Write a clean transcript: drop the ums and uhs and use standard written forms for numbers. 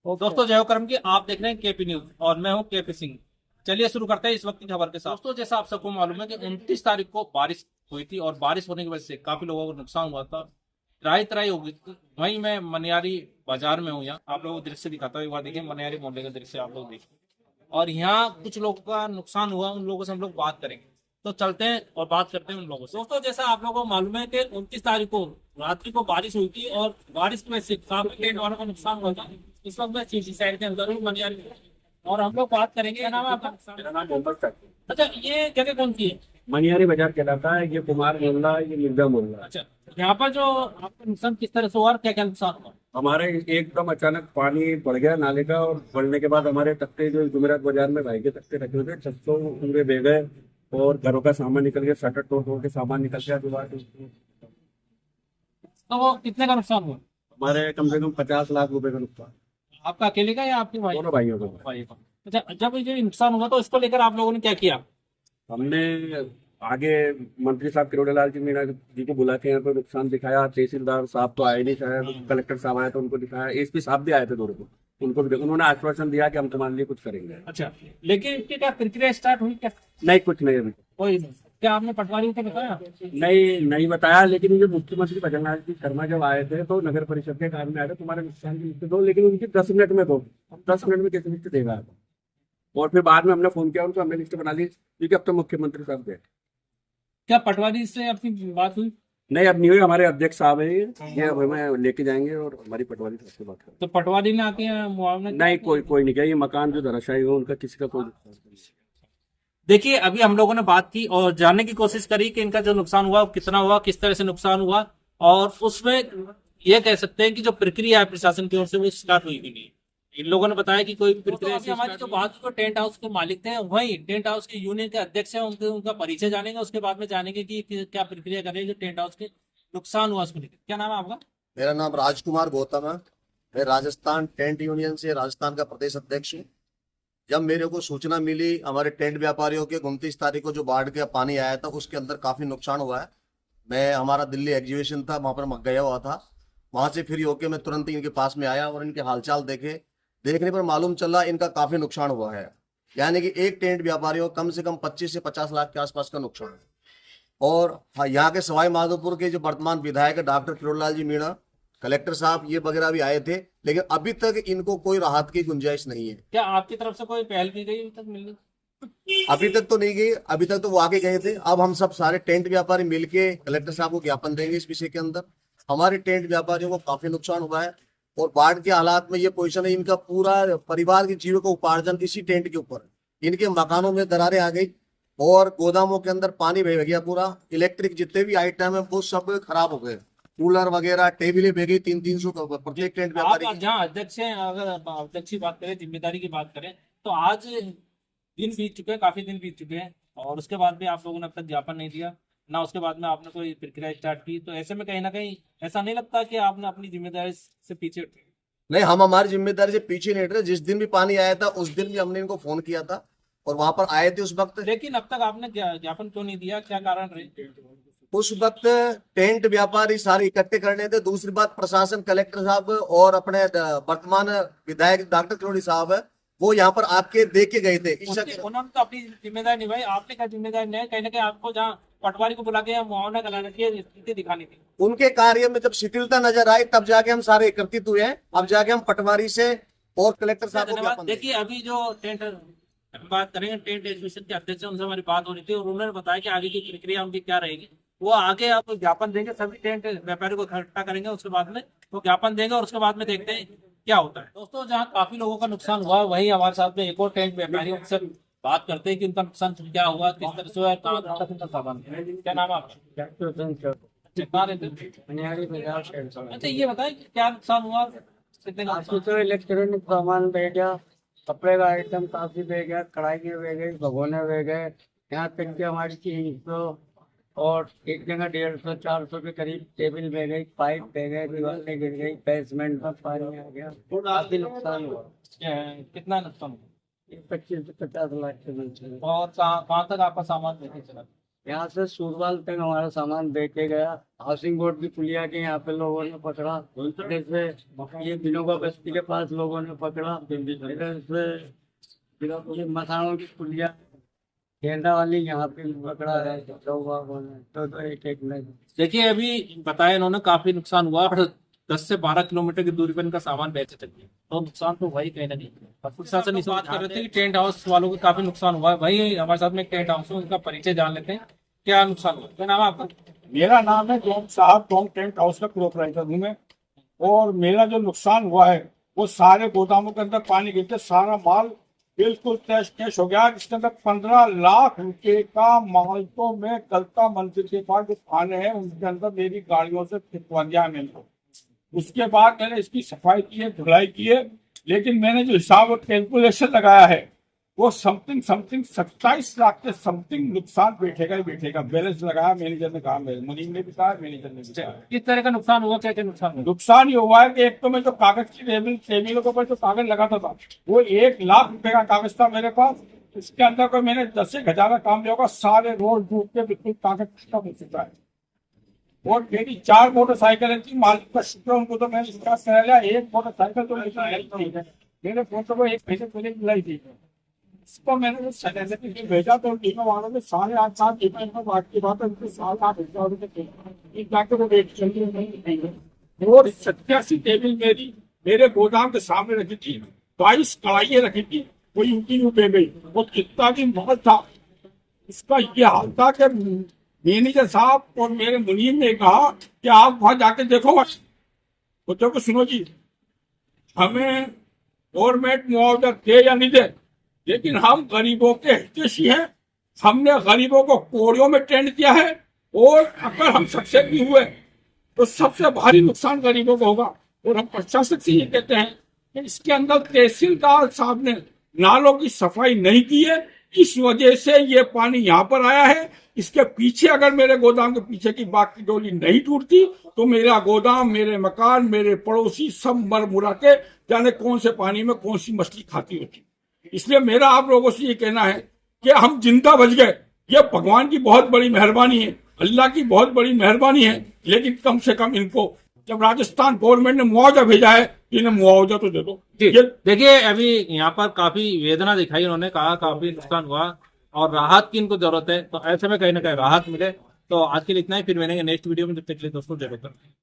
दोस्तों जय हो करम की आप देख रहे हैं केपी न्यूज और मैं हूं केपी सिंह। चलिए शुरू करते हैं इस वक्त की खबर के साथ। दोस्तों जैसा आप सबको मालूम है कि 29 तारीख को बारिश हुई थी और बारिश होने की वजह से काफी लोगों को नुकसान हुआ था। त्राही त्राही हो गई थी। वहीं मैं मनियारी बाजार में हूँ। यहाँ आप लोगों को दृश्य दिखाता हूँ, एक बार देखिए मनियारी मोहल्ले का दृश्य आप लोग देखिए। और यहाँ कुछ लोगों का नुकसान हुआ, उन लोगों से हम लोग बात करेंगे। तो चलते हैं और बात करते हैं उन लोगों से। दोस्तों जैसा आप लोगों को मालूम है कि 29 तारीख को रात्रि को बारिश हुई थी और बारिश की वजह से काफी टेंट वालों का नुकसान हुआ था। इस वक्त मैं सीसी साइड के अंदर हूँ मनियारी में। और हम लोग बात करेंगे। क्या नाम है आपका? मेरा नाम मोहम्मद सर। अच्छा, ये जगह कौन सी है? मनियारी बाजार कहलाता है। ये कुमार मोहल्ला, ये मिर्जा मोहल्ला। अच्छा, यहाँ पर जो आपका नुकसान किस तरह से हुआ और क्या क्या नुकसान हुआ? हमारे एकदम अचानक पानी बढ़ गया नाले का, और बढ़ने के बाद हमारे तख्ते जो जुमेरात बाजार में भाई के तख्ते रखे हुए थे 600 पूरे बह गए, और घरों का सामान निकल गया, शटर तोड़ तोड़ के सामान निकल गया दीवार से। तो वो कितने का नुकसान हुआ? हमारे कम से कम 50 लाख रुपए का नुकसान। आपका अकेले का या आपके भाई? दोनों भाइयों को। भाई का। अच्छा, जब ये नुकसान हुआ तो इसको लेकर आप लोगों ने क्या किया? हमने आगे मंत्री साहब किरोड़ीलाल जी मीणा जी को बुला के यहाँ पे नुकसान दिखाया। तहसीलदार साहब तो आए नहीं, शायद कलेक्टर साहब आए तो उनको दिखाया। एसपी साहब भी आए थे दोनों को, उनको भी देखा। उन्होंने आश्वासन दिया कि हम तुम्हारे लिए कुछ करेंगे। अच्छा, लेकिन इसकी क्या प्रक्रिया स्टार्ट हुई क्या? नहीं, कुछ नहीं अभी। कोई नहीं। क्या आपने पटवारी को बताया? नहीं, नहीं बताया। लेकिन ये मुख्यमंत्री भजनलाल जी शर्मा जब आए थे तो नगर परिषद के कार्य में आए थे, तुम्हारे नुकसान की लिस्ट दो, लेकिन उनकी 10 मिनट में दो। अब 10 मिनट में कैसे लिस्ट देगा? और फिर बाद में हमने फोन किया उनको, हमने लिस्ट बना ली क्योंकि अब तो मुख्यमंत्री साहब थे। क्या पटवारी से आपकी बात हुई? नहीं, अब नहीं हुई। हमारे अध्यक्ष साहब है ये अब हमें लेके जाएंगे और हमारी पटवारी साहब से बात करें। तो पटवारी ने आके मुआवजा नहीं, कोई नहीं किया। ये मकान जो धराशायी हुआ उनका किसी का कोई नुकसान नहीं। देखिए, अभी हम लोगों ने बात की और जानने की कोशिश करी कि इनका जो नुकसान हुआ वो कितना हुआ, किस तरह से नुकसान हुआ। और उसमें ये कह सकते हैं कि जो प्रक्रिया है प्रशासन की ओर से वो स्टार्ट हुई भी नहीं। इन लोगों ने बताया कि कोई प्रक्रिया। अभी हमारी जो बात को टेंट हाउस के मालिक थे, वही टेंट हाउस के यूनियन के अध्यक्ष हैं, उनके उनका परिचय जानेंगे। उसके बाद में जानेंगे कि क्या प्रक्रिया करेंगे जो टेंट हाउस के नुकसान हुआ उसको लेकर। क्या नाम है आपका? मेरा नाम राजकुमार गौतम है। मैं राजस्थान टेंट यूनियन से राजस्थान का प्रदेश अध्यक्ष हूँ। जब मेरे को सूचना मिली हमारे टेंट व्यापारियों के 29 तारीख को जो बाढ़ का पानी आया था उसके अंदर काफी नुकसान हुआ है, मैं हमारा दिल्ली एग्जीबिशन था वहां पर गया हुआ था। वहां से फ्री होके मैं तुरंत ही इनके पास में आया और इनके हालचाल देखने पर मालूम चला इनका काफी नुकसान हुआ है। यानी कि एक टेंट व्यापारियों को कम से कम 25 से 50 लाख के आसपास का नुकसान है। और हाँ, यहाँ के सवाई माधोपुर के जो वर्तमान विधायक है डॉक्टर किरोड़ीलाल जी मीणा, कलेक्टर साहब, ये वगैरह भी आए थे, लेकिन अभी तक इनको कोई राहत की गुंजाइश नहीं है। क्या आपकी तरफ से कोई पहल की गई अभी तक मिलने? अभी तक तो नहीं गई। अभी तक तो वो आके गए थे। अब हम सब सारे टेंट व्यापारी मिलके कलेक्टर साहब को ज्ञापन देंगे इस विषय के अंदर। हमारे टेंट व्यापारियों को काफी नुकसान हुआ है और बाढ़ के हालात में ये पोजीशन है, इनका पूरा परिवार की जीविका उपार्जन इसी टेंट के ऊपर है। इनके मकानों में दरारें आ गई और गोदामों के अंदर पानी बह गया पूरा। इलेक्ट्रिक जितने भी आइटम है वो सब खराब हो गए। कूलर वगैरह, टेबलें बह गई 300 प्रत्येक टेंट व्यापारी आप जहाँ अध्यक्ष हैं, अगर अध्यक्ष की बात करें, जिम्मेदारी की बात करें, तो आज दिन बीत चुके हैं, काफी दिन बीत चुके हैं और उसके बाद भी आप लोगों ने अब तक ज्ञापन नहीं दिया ना। उसके बाद में आपने कोई प्रक्रिया स्टार्ट की, तो ऐसे में कहीं ना कहीं ऐसा नहीं लगता कि आपने अपनी जिम्मेदारी से पीछे हटे? नहीं, हम हमारी जिम्मेदारी से पीछे नहीं हट रहे। जिस दिन भी पानी आया था उस दिन भी हमने इनको फोन किया था और वहां पर आए थे उस वक्त। लेकिन अब तक आपने ज्ञापन क्यों नहीं दिया, क्या कारण रहे? उस वक्त टेंट व्यापारी सारे इकट्ठे करने थे। दूसरी बात, प्रशासन, कलेक्टर साहब और अपने वर्तमान विधायक डॉक्टर किरोड़ी साहब है, वो यहाँ पर आके देख के गए थे। उन्होंने तो अपनी जिम्मेदारी निभाई, आपने क्या जिम्मेदारी नहीं? कहीं ना कहीं आपको जहाँ पटवारी को बुला के मुआवजा कराना चाहिए, स्थिति दिखानी थी। उनके कार्य में जब शिथिलता नजर आई तब जाके हम सारे एकत्रित हुए हैं। अब जाके हम पटवारी से और कलेक्टर साहब को ज्ञापन देंगे। देखिए, अभी जो टेंट हम बात करेंगे, टेंट एग्जीबिशन के अध्यक्ष हैं, उनसे हमारी बात हो रही थी और उन्होंने बताया कि आगे की प्रक्रिया उनकी क्या रहेगी। वो आगे आप ज्ञापन देंगे, सभी टेंट व्यापारी को इकट्ठा करेंगे, उसके बाद में वो ज्ञापन देंगे और उसके बाद में देखते हैं क्या होता है। दोस्तों, जहाँ काफी लोगों का नुकसान हुआ, वहीं हमारे साथ में एक और टेंट व्यापारी, उनसे बात करते हैं कि उनका नुकसान क्या हुआ, किस तरह से हुआ, कहाँ तक उनका सामान है। क्या नाम है आपका? अच्छा, कहाँ रहते हैं? मनियारी बाजार शेड से। अच्छा, ये बताएं कि क्या नुकसान हुआ, कितने का आज नुकसान? तो इलेक्ट्रॉनिक सामान बह गया, कपड़े का आइटम काफी बह गया, कढ़ाई बह गई, भगोने बह गए। यहाँ तक कि हमारी 300 और एक जगह 150-400 के करीब टेबल बह गई, पाइप बह गए, दीवारें गिर गई, बेसमेंट में पानी आ गया, काफी नुकसान हुआ। कितना नुकसान हुआ? ये 25 से 50 लाख के बीच में। और कहाँ कहाँ तक आपका सामान लेके चला? यहाँ से सूरवाल तक हमारा सामान दे के गया। हाउसिंग बोर्ड की पुलिया के यहाँ पे लोगों ने पकड़ा, जैसे ये बिनोगा बस्ती के पास लोगों ने पकड़ा, इधर से ये मसानों की पुलिया गेंदा वाली यहाँ पे भी पकड़ा है लोगों ने, तो एक एक में। देखिए अभी बताया इन्होंने काफी नुकसान हुआ और 10 से 12 किलोमीटर की दूरी पर इनका सामान बेचे चलिए, तो नुकसान तो वही कहीं ना कहीं। और प्रशासन इस बात कर रहे थे कि टेंट हाउस वालों को काफी नुकसान हुआ है। वही हमारे साथ में एक टेंट हाउस है, उनका परिचय जान लेते हैं। क्या नुकसान हुआ, क्या नाम है आपका? मेरा नाम है जोम साहब, जोम टेंट हाउस का प्रोपराइटर हूँ मैं। और मेरा जो नुकसान हुआ है वो सारे गोदामों के अंदर पानी गिरते सारा माल बिल्कुल तहस नहस हो गया। इसके अंदर 15 लाख रुपए का माल तो मैं कलता मंदिर के पास जो थाने हैं उनके अंदर मेरी गाड़ियों से फिटवा दिया है मैंने। उसके बाद मैंने इसकी सफाई की है, धुलाई की है, लेकिन मैंने जो हिसाब और कैलकुलेशन लगाया है वो समथिंग 27 लाख के समथिंग नुकसान बैठेगा ही बैठेगा। बैलेंस लगाया मैनेजर ने कहा, मुनीम ने भी कहा, मैनेजर ने भी कहा। किस तरह का नुकसान हुआ, क्या क्या नुकसान हुआ? नुकसान ये हुआ है कि एक तो मैं जो कागज की टेबलों के ऊपर जो कागज लगाता था वो 1 लाख रुपए का कागज था मेरे पास। इसके अंदर कोई मैंने 10,000 का काम लिया होगा, सारे रोड डूब के बिल्कुल कागज खत्म हो चुका है। और मेरी 4 मोटरसाइकिलें थी, मालिक का शुक्र उनको तो मैंने विश्वास करा लिया। एक मोटरसाइकिल तो मेरे फोटो को 1 महीने पहले मिलाई थी। इसको मैंने सैनिटरी भेजा तो टीमों वालों ने 8.5 टीमों बात की बात है, उनको 7-8 रुपये एक लाख को रेट चलिए। और 87 टेबल मेरी मेरे गोदाम के सामने रखी थी, 22 कढ़ाइयाँ रखी थी, वो यूपी पे गई। वो कितना भी माल था, इसका ये हाल था कि मैनेजर साहब और मेरे मुनीम ने कहा कि आप वहां जाके देखो बस। बच्चों को सुनो जी, हमें गवर्नमेंट मुआवजा दे या नहीं दे, लेकिन हम गरीबों के हितैषी हैं। हमने गरीबों को कोड़ियों में टेंट दिया है और अगर हम सबसे भी हुए तो सबसे भारी नुकसान गरीबों को होगा। और हम प्रशासन से ये कहते हैं कि इसके अंदर तहसीलदार साहब ने नालों की सफाई नहीं की है, इस वजह से ये पानी यहाँ पर आया है। इसके पीछे अगर मेरे गोदाम के पीछे की बाग की डोली नहीं टूटती तो मेरा गोदाम, मेरे मकान, मेरे पड़ोसी सब मर मुरा के जाने कौन से पानी में कौन सी मछली खाती होती। इसलिए मेरा आप लोगों से ये कहना है कि हम जिंदा बच गए, ये भगवान की बहुत बड़ी मेहरबानी है, अल्लाह की बहुत बड़ी मेहरबानी है। लेकिन कम से कम इनको जब राजस्थान गवर्नमेंट ने मुआवजा भेजा है, इन्हें मुआवजा तो दे दो। देखिए अभी यहाँ पर काफी वेदना दिखाई, उन्होंने कहा काफी नुकसान हुआ और राहत की इनको जरूरत है, तो ऐसे में कहीं ना कहीं राहत मिले। तो आज के लिए इतना ही, फिर मिलेंगे नेक्स्ट वीडियो में। जब तक के लिए दोस्तों जय हिंद।